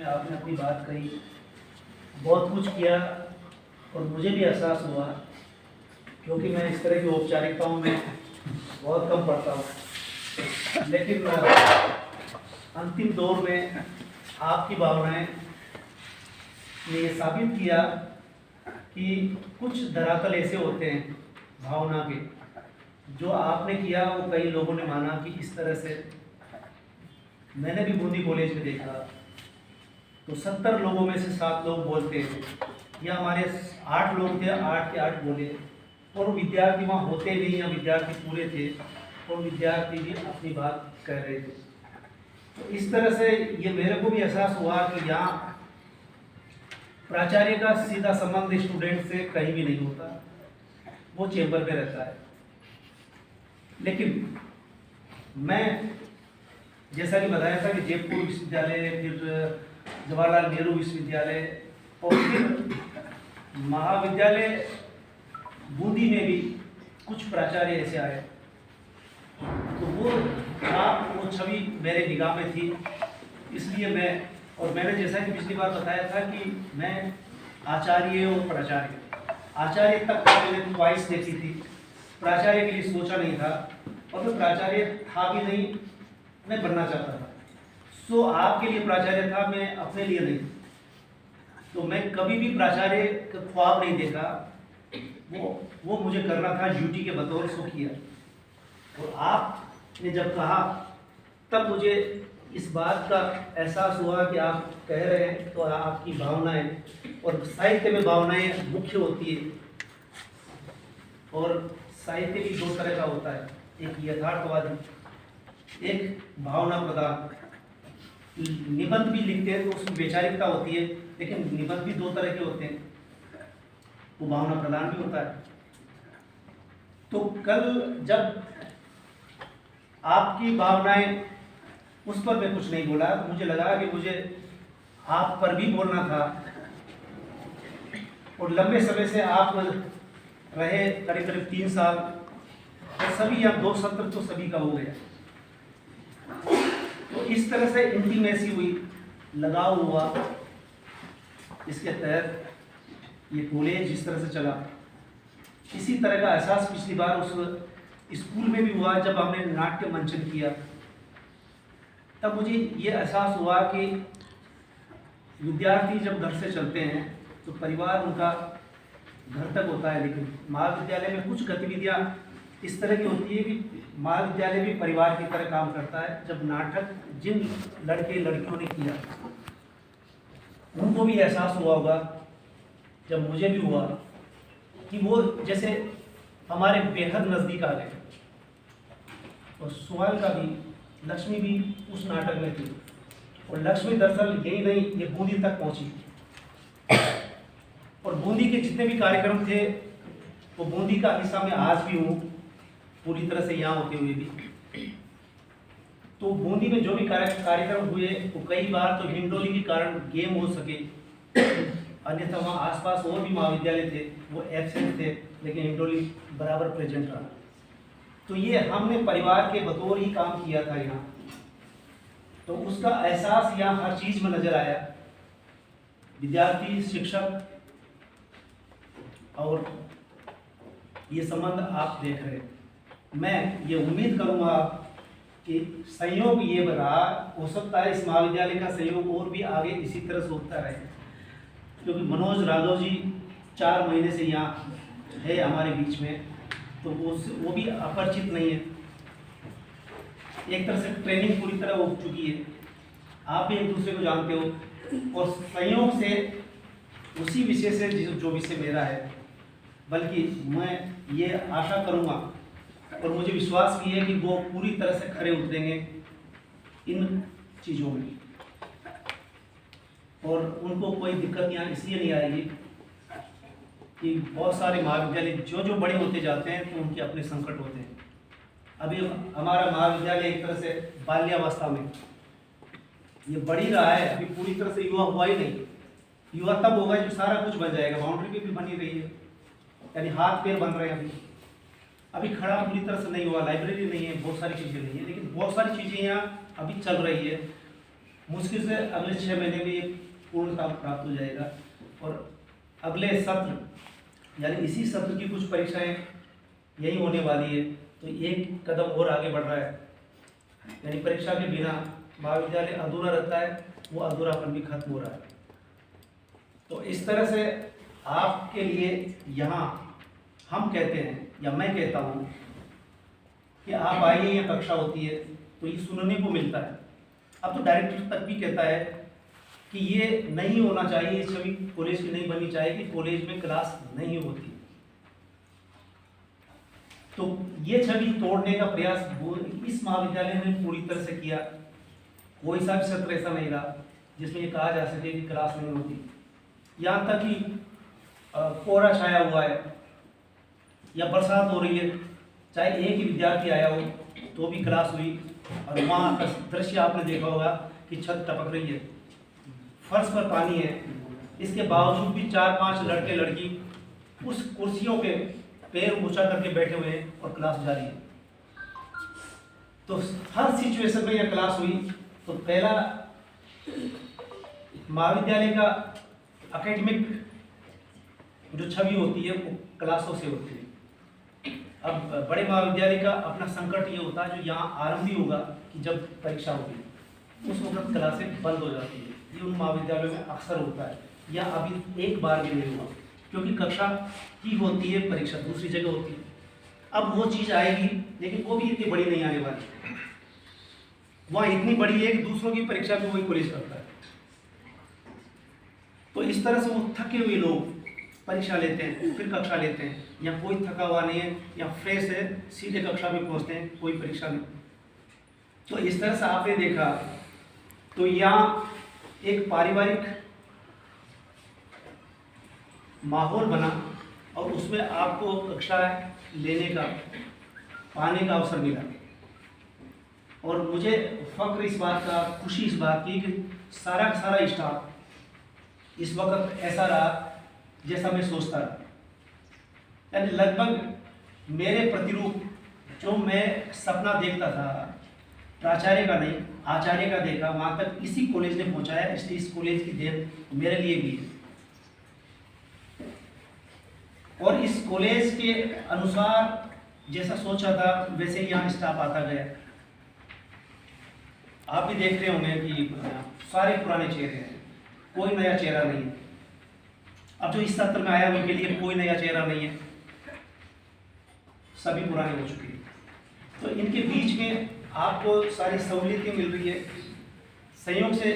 आपने अपनी बात कही, बहुत कुछ किया और मुझे भी एहसास हुआ, क्योंकि मैं इस तरह की औपचारिकताओं में बहुत कम पढ़ता हूँ। लेकिन अंतिम दौर में आपकी भावनाएं ने ये साबित किया कि कुछ धरातल ऐसे होते हैं भावना के, जो आपने किया वो कई लोगों ने माना कि इस तरह से। मैंने भी बूंदी कॉलेज में देखा तो 70 लोगों में से 7 लोग बोलते हैं, या हमारे 8 लोग थे, 8 के 8 बोले, और विद्यार्थी वहाँ होते नहीं या विद्यार्थी पूरे थे और विद्यार्थी भी अपनी बात कह रहे थे। तो इस तरह से ये मेरे को भी एहसास हुआ कि यहाँ प्राचार्य का सीधा संबंध स्टूडेंट से कहीं भी नहीं होता, वो चेंबर पे रहता है। लेकिन मैं जैसा कि बताया था कि जयपुर विश्वविद्यालय, फिर जवाहरलाल नेहरू विश्वविद्यालय और फिर महाविद्यालय बूंदी में भी कुछ प्राचार्य ऐसे आए, तो वो छवि मेरे निगाह में थी। इसलिए मैंने जैसा कि पिछली बार बताया था कि मैं आचार्य और आचार्य तक मैंने ख्वाहिश देखी थी, प्राचार्य के लिए सोचा नहीं था, और मैं प्राचार्य था भी नहीं, मैं बनना चाहता था। सो आपके लिए प्राचार्य था, मैं अपने लिए नहीं। तो मैं कभी भी प्राचार्य का ख्वाब नहीं देखा, वो मुझे करना था ड्यूटी के बतौर, सो किया। और आपने जब कहा तब मुझे इस बात का एहसास हुआ कि आप कह रहे हैं तो आपकी भावनाएं, और साहित्य में भावनाएं मुख्य होती है। और साहित्य भी 2 तरह का होता है, एक यथार्थवादी, एक भावना प्रधान। निबंध भी लिखते हैं तो उसमें वैचारिकता होती है, लेकिन निबंध भी 2 तरह के होते हैं, वो भावना प्रधान भी होता है। तो कल जब आपकी भावनाएं, उस पर मैं कुछ नहीं बोला, मुझे लगा कि मुझे आप पर भी बोलना था। और लंबे समय से आप रहे, करीब करीब 3 साल, और सभी या 2 सत्र तो सभी का हो गया। तो इस तरह से इंटीमेसी हुई, लगाव हुआ। इसके तहत ये कॉलेज जिस तरह से चला, इसी तरह का एहसास पिछली बार उस स्कूल में भी हुआ जब हमने नाट्य मंचन किया। तब मुझे ये एहसास हुआ कि विद्यार्थी जब घर से चलते हैं तो परिवार उनका घर तक होता है, लेकिन महाविद्यालय में कुछ गतिविधियाँ इस तरह की होती है कि महाविद्यालय भी परिवार की तरह काम करता है। जब नाटक जिन लड़के लड़कियों ने किया, उनको भी एहसास हुआ होगा, जब मुझे भी हुआ, कि वो जैसे हमारे बेहद नज़दीक आ गए। और सुहाल का भी, लक्ष्मी भी उस नाटक में थी, और लक्ष्मी दरअसल यही नहीं, ये बूंदी तक पहुंची। और बूंदी के जितने भी कार्यक्रम थे, वो बूंदी का हिस्सा मैं आज भी हूँ, पूरी तरह से यहाँ होते हुए भी। तो बूंदी में जो भी कार्यक्रम हुए, वो कई बार तो हिंडोली के कारण गेम हो सके, अन्यथा वहाँ आसपास और भी महाविद्यालय थे, वो एब्सेंट थे, लेकिन हिंडोली बराबर प्रेजेंट रहा। तो ये हमने परिवार के बतौर ही काम किया था यहाँ, तो उसका एहसास यहाँ हर चीज़ में नजर आया। विद्यार्थी, शिक्षक, और ये संबंध आप देख रहे हैं। मैं ये उम्मीद करूँगा कि सहयोग ये रहा, हो सकता है इस महाविद्यालय का सहयोग और भी आगे इसी तरह से होता रहे, क्योंकि मनोज राघव जी 4 महीने से यहाँ है हमारे बीच में, तो वो भी अपरिचित नहीं है। एक तरह से ट्रेनिंग पूरी तरह हो चुकी है, आप भी एक दूसरे को जानते हो, और संयोग से उसी विषय से जो विषय मेरा है, बल्कि मैं ये आशा करूँगा और मुझे विश्वास भी है कि वो पूरी तरह से खरे उतरेंगे इन चीज़ों में, और उनको कोई दिक्कत यहाँ इसलिए नहीं आएगी कि बहुत सारे महाविद्यालय जो बड़े होते जाते हैं तो उनके अपने संकट होते हैं। अभी हमारा महाविद्यालय एक तरह से बाल्यावस्था में ये बढ़ ही रहा है, अभी पूरी तरह से युवा हुआ ही नहीं। युवा तब होगा जो सारा कुछ बन जाएगा, बाउंड्री भी बनी रही है, यानी हाथ पैर बन रहे हैं। अभी खड़ा पूरी तरह से नहीं हुआ, लाइब्रेरी नहीं है, बहुत सारी चीज़ें नहीं है, लेकिन बहुत सारी चीज़ें यहाँ अभी चल रही है। मुश्किल से अगले 6 महीने में ये पूर्णता प्राप्त हो जाएगा। और अगले सत्र यानी इसी सत्र की कुछ परीक्षाएं यही होने वाली है, तो एक कदम और आगे बढ़ रहा है। यानी परीक्षा के बिना महाविद्यालय अधूरा रहता है, वो अधूरापन भी खत्म हो रहा है। तो इस तरह से आपके लिए यहाँ हम कहते हैं या मैं कहता हूँ कि आप आइए, यहाँ कक्षा होती है तो ये सुनने को मिलता है। अब तो डायरेक्टर तक भी कहता है कि ये नहीं होना चाहिए, ये छवि कॉलेज की नहीं बननी चाहिए कि कॉलेज में क्लास नहीं होती। तो ये छवि तोड़ने का प्रयास इस महाविद्यालय ने पूरी तरह से किया। कोई सा भी सत्र ऐसा नहीं रहा जिसमें ये कहा जा सके कि क्लास नहीं होती। यहाँ तक कि कोहरा छाया हुआ है या बरसात हो रही है, चाहे एक ही विद्यार्थी आया हो तो भी क्लास हुई। और वहाँ का दृश्य आपने देखा होगा कि छत टपक रही है, फर्श पर पानी है, इसके बावजूद भी 4-5 लड़के लड़की उस कुर्सियों पे पैर ऊंचा करके बैठे हुए हैं और क्लास जारी है। तो हर सिचुएशन में यह क्लास हुई। तो पहला महाविद्यालय का एकेडमिक जो छवि होती है वो क्लासों से होती है। अब बड़े महाविद्यालय का अपना संकट ये होता है जो यहाँ आरंभ ही होगा कि जब परीक्षा होगी उस वक्त क्लासें बंद हो जाती है। ये उन महाविद्यालयों में अक्सर होता है, या अभी एक बार भी नहीं हुआ, क्योंकि कक्षा की होती है, परीक्षा दूसरी जगह होती है। अब वो चीज़ आएगी, लेकिन वो भी इतनी बड़ी नहीं आने वाली। वहाँ इतनी बड़ी है कि दूसरों की परीक्षा भी वही कॉलेज करता है। तो इस तरह से वो थके हुए लोग परीक्षा लेते हैं, फिर कक्षा लेते हैं, या कोई थका हुआ नहीं है या फ्रेश है, सीधे कक्षा में पहुँचते हैं, कोई परीक्षा नहीं। तो इस तरह से आपने देखा तो यहाँ एक पारिवारिक माहौल बना और उसमें आपको कक्षा लेने का, पाने का अवसर मिला। और मुझे फक्र इस बात का, खुशी इस बात की कि सारा का सारा स्टाफ इस वक्त ऐसा रहा जैसा मैं सोचता रहा। यानी लगभग मेरे प्रतिरूप जो मैं सपना देखता था, प्राचार्य का नहीं आचार्य का देखा, वहाँ तक इसी कॉलेज ने पहुँचाया। इसलिए इस कॉलेज की देन मेरे लिए भी है। और इस कॉलेज के अनुसार जैसा सोचा था वैसे ही यहाँ स्टाफ आता गया। आप भी देख रहे होंगे कि सारे पुराने चेहरे हैं, कोई नया चेहरा नहीं है। अब जो इस सत्र में आया उनके लिए कोई नया चेहरा नहीं है, सभी पुराने हो चुके हैं। तो इनके बीच में आपको सारी सहूलियतें मिल रही है। संयोग से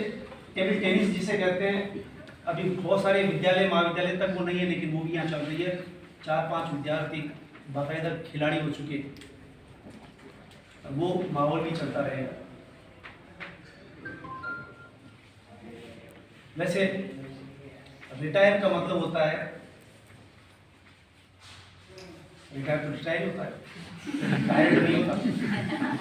टेबल टेनिस जिसे कहते हैं, अभी बहुत सारे विद्यालय महाविद्यालय तक वो नहीं है, लेकिन वो भी यहाँ चल रही है। 4-5 विद्यार्थी बाकायदा खिलाड़ी हो चुके हैं, वो माहौल भी चलता रहेगा। वैसे रिटायर का मतलब होता है, रिटायर तो रिटायर होता है, रिटायर्ड नहीं होता।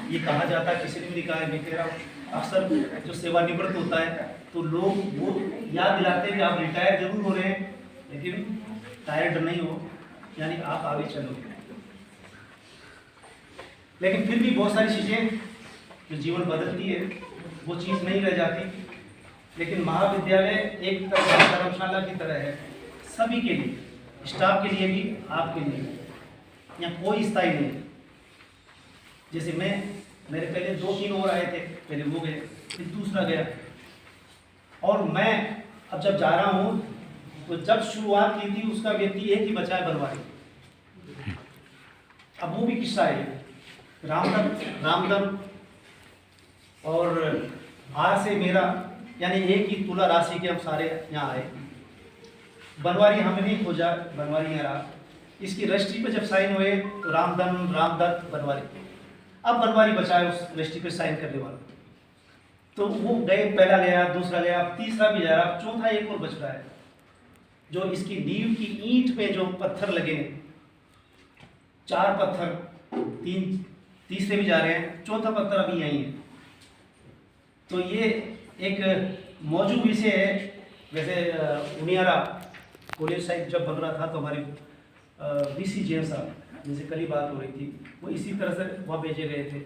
ये कहा जाता है, किसी ने भी कहा है, मैं कह रहा हूँ, अक्सर जो सेवानिवृत्त होता है तो लोग वो याद दिलाते हैं कि आप रिटायर जरूर हो रहे हैं, लेकिन टायर्ड नहीं हो, यानी आप आगे चलो। लेकिन फिर भी बहुत सारी चीज़ें जो जीवन बदलती है वो चीज़ नहीं रह जाती। लेकिन महाविद्यालय एक तरह की धर्मशाला की तरह है, सभी के लिए, स्टाफ के लिए भी, आपके लिए। यहाँ कोई स्थायी नहीं है। जैसे मेरे पहले 2-3 और आए थे, पहले वो गए, फिर दूसरा गया, और मैं अब जब जा रहा हूँ तो जब शुरुआत की थी उसका व्यक्ति एक ही बचा है, बनवारी। अब वो भी किस्सा है, रामदन और आर से मेरा, यानी एक ही तुला राशि के हम सारे यहाँ आए। बनवारी हमने नहीं खोजा, बनवारी यहाँ रहा। इसकी रजिस्ट्री पे जब साइन हुए तो रामदत्त बनवारी, अब बनवारी बचा है उस रजिस्ट्री पे साइन करने वाला। तो वो गए, पहला गया, दूसरा गया, तीसरा भी जा रहा, चौथा एक और बच रहा है। जो इसकी नींव की ईंट पे जो पत्थर लगे, 4 पत्थर, 3 तीसरे भी जा रहे हैं, चौथा पत्थर अभी यहीं है। तो ये एक मौजूद विषय है। वैसे उनियारा कॉलेज साइड जब बन रहा था तो हमारे VC जैन साहब, जिनसे कल ही बात हो रही थी, वो इसी तरह से वहाँ भेजे गए थे।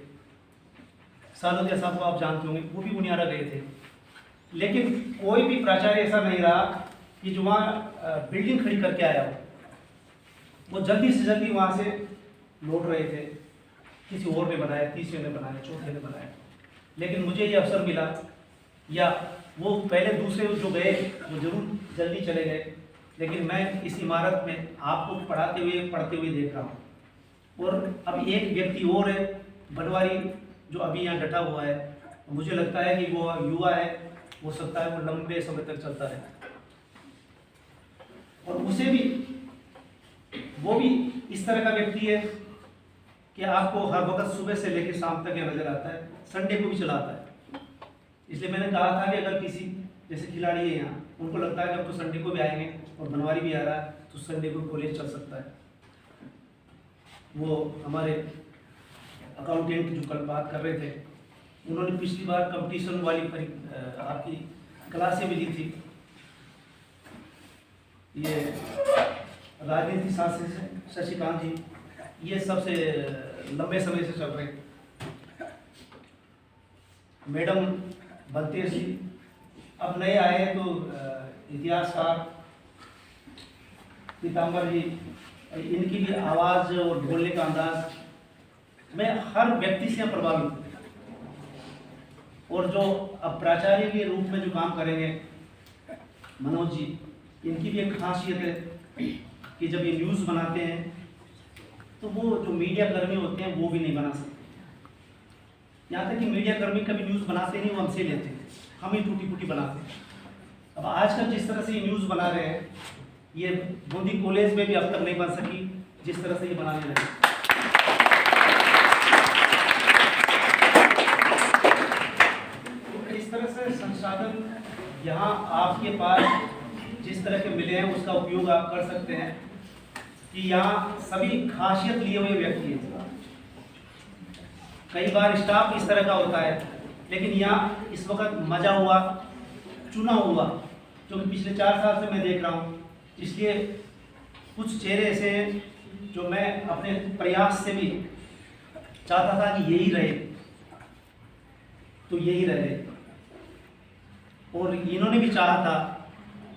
सालोदिया साहब को आप जानते होंगे, वो भी उनियारा गए थे। लेकिन कोई भी प्राचार्य ऐसा नहीं रहा कि जो वहाँ बिल्डिंग खड़ी करके आया हो। वो जल्दी से जल्दी वहाँ से लौट रहे थे, किसी और ने बनाया, तीसरे ने बनाया, चौथे ने बनाया। लेकिन मुझे ये अवसर मिला, या वो पहले दूसरे जो गए वो जरूर जल्दी चले गए, लेकिन मैं इस इमारत में आपको पढ़ते हुए देख रहा हूँ। और अब एक व्यक्ति और है बनवारी, जो अभी यहाँ डटा हुआ है। मुझे लगता है कि वो युवा है, हो सकता है वो लंबे समय तक चलता रहे, और उसे भी, वो भी इस तरह का व्यक्ति है कि आपको हर वक्त सुबह से लेकर शाम तक यह नजर आता है, संडे को भी चलाता है। इसलिए मैंने कहा था कि अगर किसी जैसे खिलाड़ी है यहाँ, उनको लगता है कि अब तो संडे को भी आएंगे और बनवारी भी आ रहा है, तो संडे को कॉलेज चल सकता है। वो हमारे अकाउंटेंट जो कल बात कर रहे थे, उन्होंने पिछली बार कंपटीशन वाली आपकी क्लासें भी दी थी। ये राजनीति शास्त्र से शशिकांत जी, ये सबसे लंबे समय से चल रहे। मैडम बलतेज जी अब नए आए हैं, तो इतिहासकार पीताम्बर जी, इनकी भी आवाज़ और बोलने का अंदाज, मैं हर व्यक्ति से प्रभावित हूँ। और जो अब प्राचार्य के रूप में जो काम करेंगे मनोज जी, इनकी भी एक खासियत है कि जब ये न्यूज़ बनाते हैं तो वो जो मीडिया कर्मी होते हैं वो भी नहीं बना सकते। यहाँ तक कि मीडिया कर्मी कभी न्यूज़ बनाते नहीं, वो हमसे लेते हैं, हम ही टूटी फूटी बनाते हैं। अब आजकल जिस तरह से ये न्यूज़ बना रहे हैं, ये बूंदी कॉलेज में भी अब तक नहीं बन सकी जिस तरह से ये बनाने लगे। तो इस तरह से संसाधन यहाँ आपके पास जिस तरह के मिले हैं उसका उपयोग आप कर सकते हैं कि यहाँ सभी खासियत लिए हुए व्यक्ति हैं। कई बार स्टाफ इस तरह का होता है, लेकिन यहाँ इस वक्त मजा हुआ, चुना हुआ, जो कि पिछले 4 साल से मैं देख रहा हूँ। इसलिए कुछ चेहरे ऐसे हैं जो मैं अपने प्रयास से भी चाहता था कि यही रहे, तो यही रहे। और इन्होंने भी चाहा था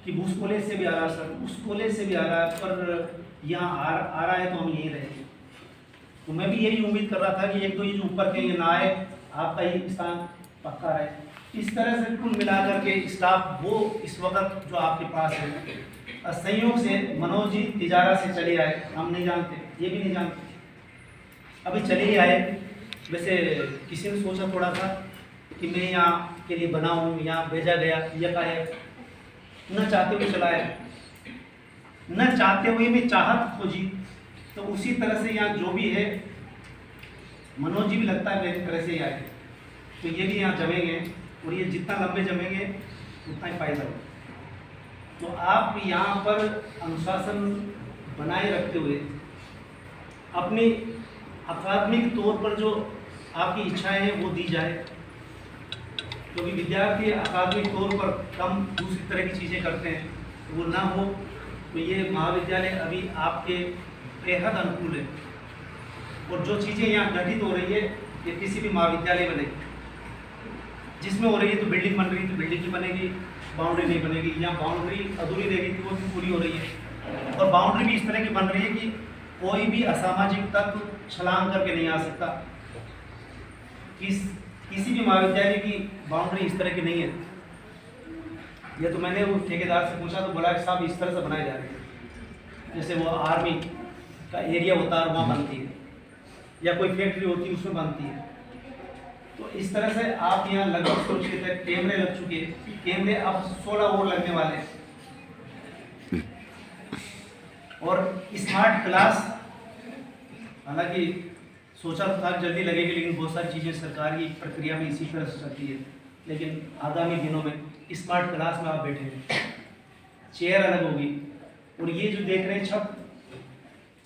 कि उस कॉलेज से भी आ रहा सर, उस कॉलेज से भी आ रहा है, पर यहाँ आ रहा है तो हम यहीं रहेंगे। तो मैं भी यही उम्मीद कर रहा था कि एक दो ये जो ऊपर के ये ना आए, आपका ही स्थान पक्का है। इस तरह से कुल मिलाकर के स्टाफ वो इस वक्त जो आपके पास है, संयोग से मनोज जी तिजारा से चले आए, हम नहीं जानते, ये भी नहीं जानते, अभी चले ही आए। वैसे किसी ने सोचा थोड़ा था कि मैं यहाँ के लिए बना हूँ, यहाँ भेजा गया, यकायक न चाहते हुए चला आया, न चाहते हुए भी चाहत खोजी। तो उसी तरह से यहाँ जो भी है, मनोज जी भी लगता है मेरी तरह से ही आए, तो ये भी यहाँ जमेंगे, और ये जितना लंबे जमेंगे उतना ही फायदा होगा। तो आप यहाँ पर अनुशासन बनाए रखते हुए अपनी अकादमिक तौर पर जो आपकी इच्छाएं हैं वो दी जाए, क्योंकि विद्यार्थी अकादमिक तौर पर कम दूसरी तरह की चीज़ें करते हैं, वो ना हो। तो ये महाविद्यालय अभी आपके बेहद अनुकूल है, और जो चीज़ें यहाँ गठित हो रही है ये किसी भी महाविद्यालय में नहीं, जिसमें हो रही है तो बिल्डिंग बन रही है तो बिल्डिंग ही बनेगी, बाउंड्री नहीं बनेगी। यहाँ बाउंड्री अधूरी रह गई थी, वो भी पूरी हो रही है, और बाउंड्री भी इस तरह की बन रही है कि कोई भी असामाजिक तत्व छलांग करके नहीं आ सकता। किसी भी महाविद्यालय की बाउंड्री इस तरह की नहीं है। ये तो मैंने वो ठेकेदार से पूछा तो बोला कि साहब इस तरह से बनाए जा रहे हैं, जैसे वो आर्मी का एरिया होता है वहाँ बनती है, या कोई फैक्ट्री होती है उसमें बनती है। तो इस तरह से आप यहाँ लगभग सुरक्षित है। कैमरे लग चुके हैं, कैमरे अब 16 और लगने वाले हैं, और स्मार्ट क्लास हालांकि सोचा तो था जल्दी लगेगी, लेकिन बहुत सारी चीज़ें सरकार की प्रक्रिया में इसी तरह से चलती है। लेकिन आगामी दिनों में स्मार्ट क्लास में आप बैठेंगे, चेयर अलग होगी, और ये जो देख रहे हैं छत,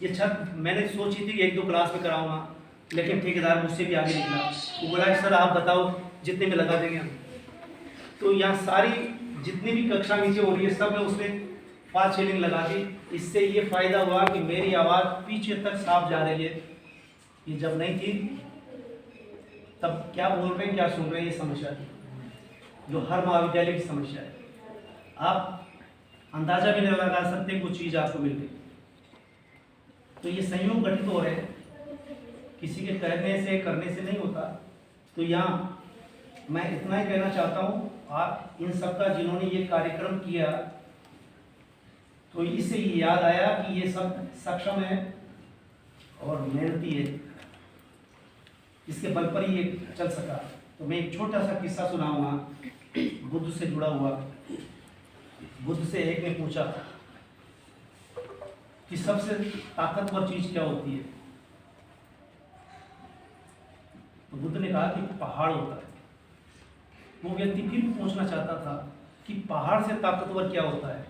ये छत मैंने सोची थी कि 1-2 क्लास में कराऊंगा, लेकिन ठेकेदार मुझसे भी आगे निकला। वो बोला कि सर आप बताओ जितने में लगा देंगे हम। तो यहाँ सारी जितनी भी कक्षा नीचे हो रही है सब में उसने 5 सीलिंग लगा दी। इससे ये फ़ायदा हुआ कि मेरी आवाज़ पीछे तक साफ जा रही है। ये जब नहीं थी तब क्या बोल रहे हैं क्या सुन रहे हैं ये समस्या थी। जो हर महाविद्यालय की समस्या है। आप अंदाजा भी नहीं लगा सकते कुछ चीज़ आपको मिल गई। तो ये संयोग गठित हो रहे हैं, किसी के कहने से करने से नहीं होता। तो यहाँ मैं इतना ही कहना चाहता हूँ, आप इन सब का जिन्होंने ये कार्यक्रम किया, तो इससे याद आया कि ये सब सक्षम है और मेहनती है, इसके बल पर ही ये चल सका। तो मैं एक छोटा सा किस्सा सुनाऊंगा बुद्ध से जुड़ा हुआ। बुद्ध से एक ने पूछा कि सबसे ताकतवर चीज क्या होती है? तो बुद्ध ने कहा कि पहाड़ होता है। वो व्यक्ति फिर पूछना चाहता था कि पहाड़ से ताकतवर क्या होता है?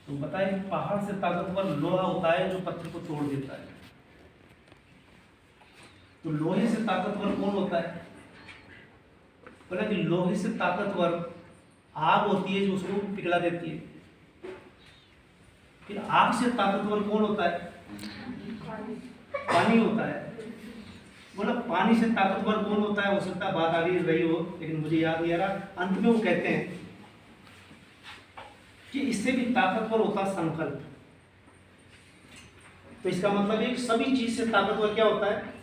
तो बताए पहाड़ से ताकतवर लोहा होता है जो पत्थर को तोड़ देता है। तो लोहे से ताकतवर कौन होता है? बोला कि लोहे से ताकतवर आग होती है जो उसको पिघला देती है। फिर आग से ताकतवर कौन होता है? पानी होता है। बोला पानी से ताकतवर कौन होता है? हो सकता है बात आगे रही हो, लेकिन मुझे याद नहीं आ रहा। अंत में वो कहते हैं कि इससे भी ताकतवर होता संकल्प। तो इसका मतलब है सभी चीज से ताकतवर क्या होता है?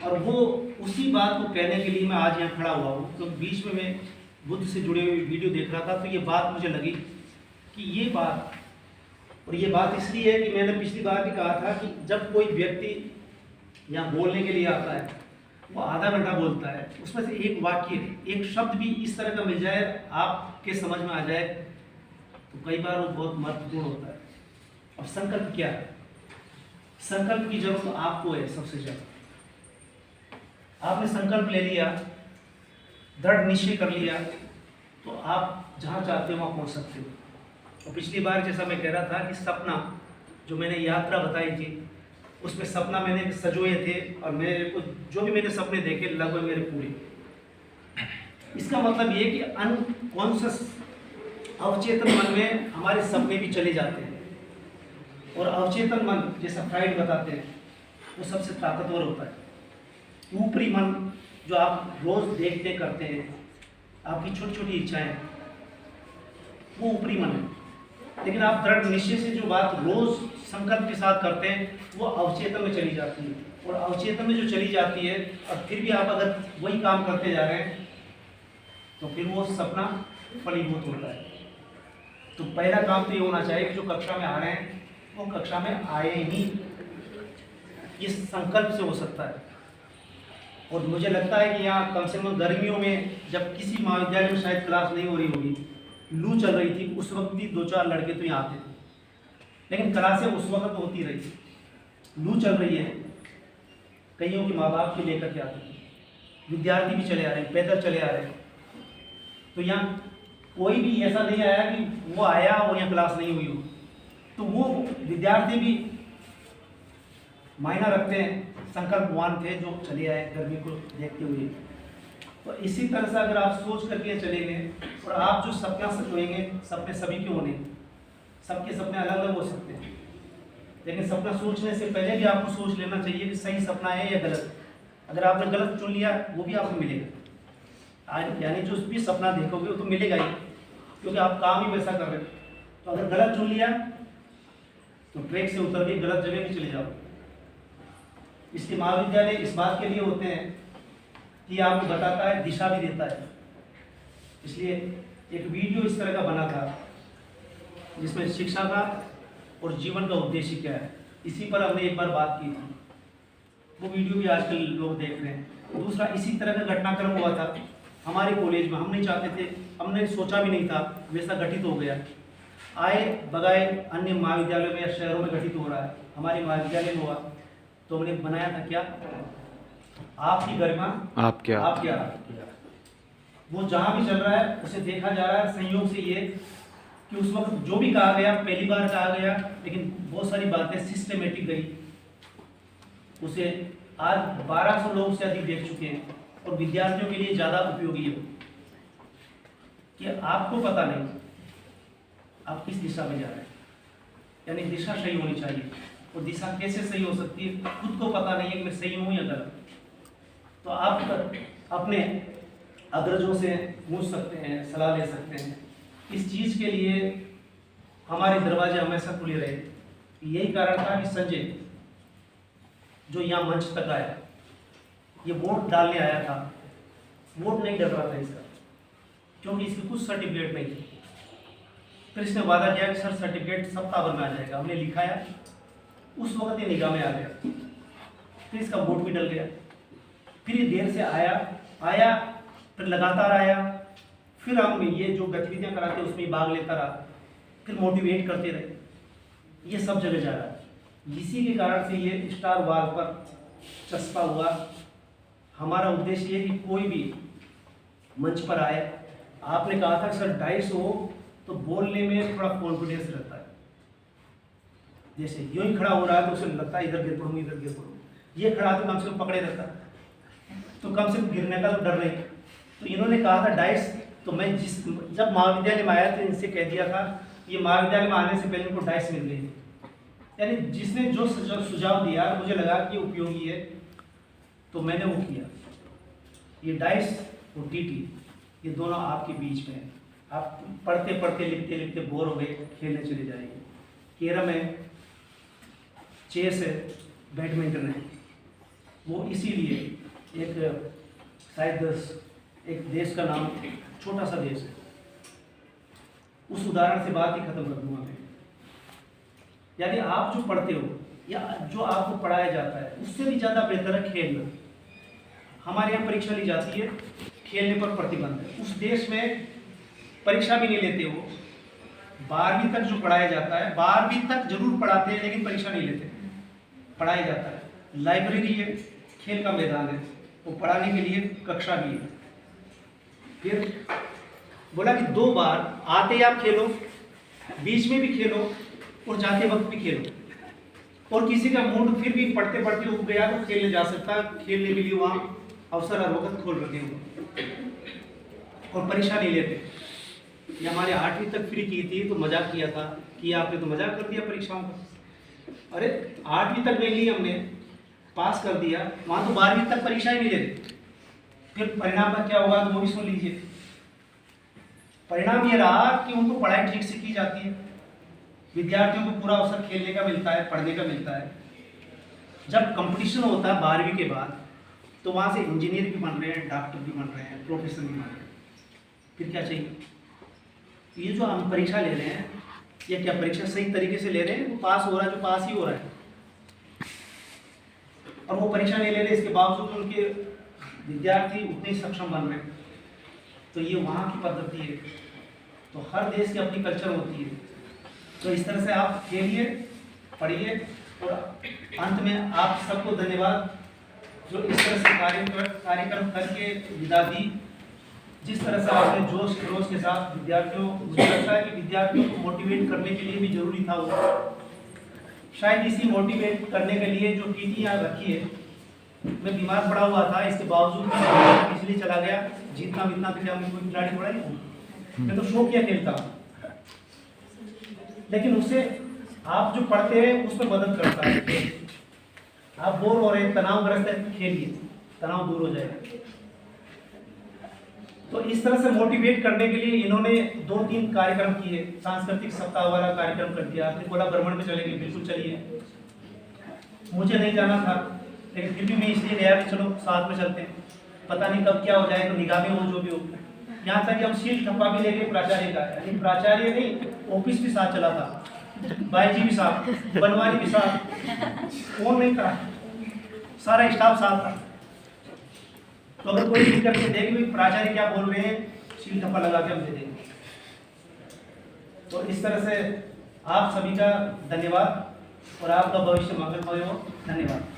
और वो उसी बात को कहने के लिए मैं आज यहाँ खड़ा हुआ हूँ। तो बीच में मैं बुद्ध से जुड़े हुए वीडियो देख रहा था, तो ये बात मुझे लगी कि ये बात, और ये बात इसलिए है कि मैंने पिछली बार भी कहा था कि जब कोई व्यक्ति यहाँ बोलने के लिए आता है, वो आधा घंटा बोलता है, उसमें से एक वाक्य, एक शब्द भी इस तरह का मिल जाए, आपके समझ में आ जाए, तो कई बार वो बहुत महत्वपूर्ण होता है। अब संकल्प क्या है? संकल्प की जरूरत आपको है सबसे ज्यादा। आपने संकल्प ले लिया, दृढ़ निश्चय कर लिया, तो आप जहाँ चाहते हो वहाँ पहुँच सकते हो। और पिछली बार जैसा मैं कह रहा था कि सपना, जो मैंने यात्रा बताई थी, उसमें सपना मैंने सजोए थे, और मेरे को जो भी मैंने सपने देखे लगभग मेरे पूरे। इसका मतलब ये कि अनकॉन्शियस, अवचेतन मन में हमारे सपने भी चले जाते हैं, और अवचेतन मन जैसा फ्राइड बताते हैं वो सबसे ताकतवर होता है। ऊपरी मन जो आप रोज देखते करते हैं, आपकी छोटी छोटी इच्छाएं, वो ऊपरी मन है। लेकिन आप दृढ़ निश्चय से जो बात रोज संकल्प के साथ करते हैं, वो अवचेतन में चली जाती है, और अवचेतन में जो चली जाती है, और फिर भी आप अगर वही काम करते जा रहे हैं, तो फिर वो सपना फलीभूत होता है। तो पहला काम तो ये होना चाहिए कि जो कक्षा में आ रहे हैं वो कक्षा में आए ही, ये संकल्प से हो सकता है। और मुझे लगता है कि यहाँ कम से कम गर्मियों में जब किसी महाविद्यालय में शायद क्लास नहीं हो रही होगी, लू चल रही थी, उस वक्त भी 2-4 लड़के तो यहाँ आते थे, लेकिन क्लासें उस वक्त होती रही। लू चल रही है, कईयों के माँ बाप भी लेकर के आते थे, विद्यार्थी भी चले आ रहे हैं, पैदल चले आ रहे हैं। तो यहाँ कोई भी ऐसा नहीं आया कि वो आया और यहाँ क्लास नहीं हुई हो। तो वो विद्यार्थी भी मायना रखते हैं, संकल्पवान थे जो चले आए गर्मी को देखते हुए। तो इसी तरह से अगर आप सोच करके चलेंगे, और आप जो सपना सोचेंगे, सपने सभी के होने, सबके सपने अलग अलग हो सकते हैं, लेकिन सपना सोचने से पहले भी आपको सोच लेना चाहिए कि सही सपना है या गलत। अगर आपने गलत चुन लिया, वो भी आपको मिलेगा। आज यानी जो भी सपना देखोगे वो तो मिलेगा ही, क्योंकि आप काम ही वैसा कर रहे हो। तो अगर गलत चुन लिया तो ट्रैक से उतर के गलत जगह भी चले जाओ। इसलिए महाविद्यालय इस बात के लिए होते हैं कि आपको बताता है, दिशा भी देता है। इसलिए एक वीडियो इस तरह का बना था जिसमें शिक्षा का और जीवन का उद्देश्य क्या है, इसी पर हमने एक बार बात की थी। वो वीडियो भी आजकल लोग देख रहे हैं। दूसरा, इसी तरह का घटनाक्रम हुआ था हमारे कॉलेज में। हम नहीं चाहते थे, हमने सोचा भी नहीं था, वैसा घटित हो गया। आए बगाए अन्य महाविद्यालयों में या शहरों में घटित हो रहा है, हमारे महाविद्यालय में हुआ। तो हमने बनाया था क्या, आपकी गरिमा आप क्या वो जहाँ भी चल रहा है उसे देखा जा रहा है। संयोग से ये कि उस वक्त जो भी कहा गया, पहली बार कहा गया, लेकिन बहुत सारी बातें सिस्टमेटिक गई। उसे आज 1200 लोग से अधिक देख चुके हैं, और विद्यार्थियों के लिए ज़्यादा उपयोगी है कि आपको पता नहीं आप किस दिशा में जा रहे हैं, यानी दिशा सही होनी चाहिए। और दिशा कैसे सही हो सकती है, खुद को पता नहीं है कि मैं सही हूँ या गलत। तो आप अपने अग्रजों से पूछ सकते हैं, सलाह ले सकते हैं। इस चीज़ के लिए हमारे दरवाजे हमेशा खुले रहे। यही कारण था कि संजय जो यहाँ मंच तक आया, ये वोट डालने आया था, वोट नहीं डर रहा था इसका, क्योंकि इसकी कुछ सर्टिफिकेट नहीं थी। फिर इसने वादा किया कि सर सर्टिफिकेट सप्ताह भर में आ जाएगा। हमने लिखाया, उस वक्त ये निगाह में आ गया, फिर इसका वोट भी डल गया। फिर ये देर से आया, फिर लगातार आया, फिर हम ये जो गतिविधियां कराते उसमें भाग लेता रहा, फिर मोटिवेट करते रहे। ये सब जगह जा रहा है। इसी के कारण से ये स्टार वाल पर चस्पा हुआ। हमारा उद्देश्य ये कि कोई भी मंच पर आए, आपने कहा था सर 250 हो तो बोलने में थोड़ा कॉन्फिडेंस रहता है। जैसे यूं ही खड़ा हो रहा है तो उसे लगता है इधर गिर पड़ूंगी, इधर गिर पड़ूंगी। ये खड़ा तो कम से कम पकड़े रहता, तो कम से कम गिरने का तो डर नहीं। तो इन्होंने कहा था 250, तो मैं जब महाविद्यालय में आया तो इनसे कह दिया था, ये महाविद्यालय में आने से पहले इनको 250 मिल गई। यानी जिसने जो सुझाव दिया मुझे लगा कि उपयोगी है, तो मैंने वो किया। ये 250 और टीटी ये दोनों आपके बीच में है। आप पढ़ते पढ़ते लिखते लिखते बोर हो गए, खेलने चले जाएंगे। कैरम है, चेस है, बैडमिंटन है। वो इसीलिए एक शायद एक देश का नाम, छोटा सा देश है, उस उदाहरण से बात ही खत्म कर दूंगा मैं। यानी आप जो पढ़ते हो या जो आपको पढ़ाया जाता है उससे भी ज़्यादा बेहतर है खेलना। हमारे यहाँ परीक्षा ली जाती है, खेलने पर प्रतिबंध है। उस देश में परीक्षा भी नहीं लेते हो। 12वीं तक जो पढ़ाया जाता है, 12वीं तक जरूर पढ़ाते हैं लेकिन परीक्षा नहीं लेते, पढ़ाया जाता है। लाइब्रेरी है, खेल का मैदान है, वो पढ़ाने के लिए कक्षा भी है। फिर बोला कि 2 बार आते ही आप खेलो, बीच में भी खेलो और जाते वक्त भी खेलो। और किसी का मूड फिर भी पढ़ते पढ़ते उब गया तो खेलने जा सकता, खेलने के लिए वहाँ अवसर हर वक्त खोल रखे हो। और परीक्षा नहीं लेते। ये हमारे 8वीं तक फ्री की थी तो मजाक किया था कि आपने तो मजाक कर दिया परीक्षाओं का। अरे 8वीं तक नहीं ली हमने, पास कर दिया, वहाँ तो 12वीं तक परीक्षा ही नहीं लेते। फिर परिणाम का क्या होगा तो वो भी सुन लीजिए। परिणाम ये रहा कि उनको पढ़ाई ठीक से की जाती है, विद्यार्थियों को पूरा अवसर खेलने का मिलता है, पढ़ने का मिलता है। जब कंपटीशन होता है 12वीं के बाद तो वहाँ से इंजीनियर भी बन रहे हैं, डॉक्टर भी बन रहे हैं, प्रोफेसर भी बन रहे हैं। फिर क्या चाहिए? ये जो हम परीक्षा ले रहे हैं, ये क्या परीक्षा सही तरीके से ले रहे हैं? वो पास हो रहा है, जो पास ही हो रहा है। और वो परीक्षा नहीं ले रहे, इसके बावजूद उनके विद्यार्थी उतने सक्षम बन रहे हैं। तो ये वहाँ की पद्धति है। तो हर देश की अपनी कल्चर होती है। तो इस तरह से आप खेलिए, पढ़िए। और अंत में आप सबको धन्यवाद जो इस तरह से कार्यक्रम करके विदा दी। जिस तरह से आपने जोश खरोश के साथ विद्यार्थियों, मुझे लगता है कि विद्यार्थियों को मोटिवेट करने के लिए भी जरूरी था वो। शायद इसी मोटिवेट करने के लिए जो टीटी यहाँ रखी है, मैं बीमार पड़ा हुआ था, इसके बावजूद इसलिए चला गया। जीतना वितना तो क्या मैं कोई खिलाड़ी पड़ा नहीं, मैं तो शौकिया खेलता हूँ। लेकिन उससे आप जो पढ़ते हैं उसमें मदद करता है। आप बोर हो रहे हैं, तनावग्रस्त है, खेलिए, तनाव दूर हो जाएगा। तो इस तरह से मोटिवेट करने के लिए इन्होंने 2-3 कार्यक्रम किए। सांस्कृतिक सप्ताह वाला कार्यक्रम कर दिया। आपने बोला भ्रमण में चलेंगे, बिल्कुल चलिए। मुझे नहीं जाना था लेकिन फिर भी मैं इसलिए गया कि चलो साथ में चलते हैं, पता नहीं कब क्या हो जाए, तो निगाह में हो जो भी हो। यहाँ तक कि हम सील ठप्पा भी ले गए प्राचार्य का, यानी प्राचार्य नहीं, ऑफिस भी साथ चला था, भाई जी भी साथ, बनवारी भी साथ, कौन नहीं था, सारा स्टाफ साथ था। तो अगर कोई लिख करके देख भी प्राचार्य क्या बोल रहे हैं, सील ठप्पा लगा के हम दे देंगे। तो इस तरह से आप सभी का धन्यवाद और आपका भविष्य मंगलमय हो। धन्यवाद।